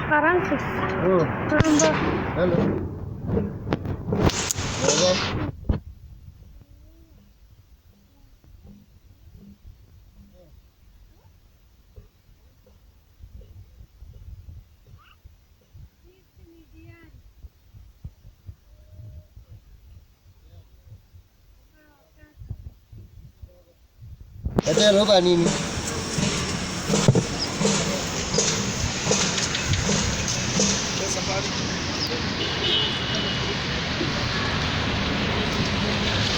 Francis. Oh, Amba. hello. Hello. Ete roba nini?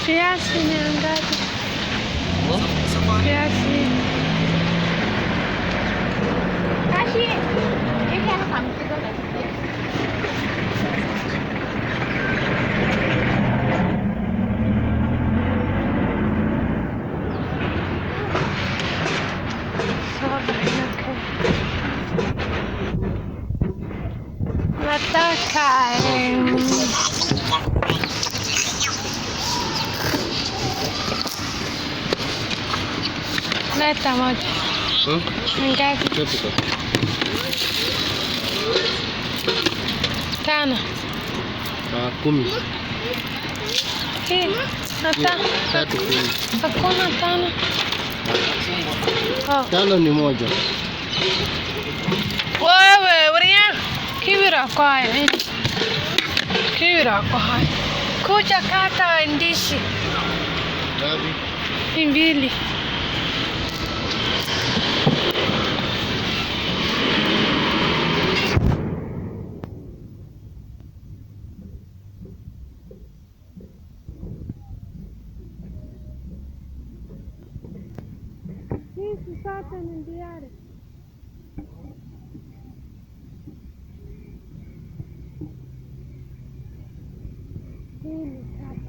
Kiasi ni ngapi? Kiasi. Kashi, hivi hapa kamkuzo kasikia. Nataka leta moja. Ngapi? Tano. 10. Hii. Hata. 10. Hakuna tano. Oh. 5 ni moja. Wewe, Uria. Kibira kwa haya. Kibira kwa haya. Kuja kata ndizi. Ngapi? Mbili. Hizi zote ni diari. Hii ni tatu.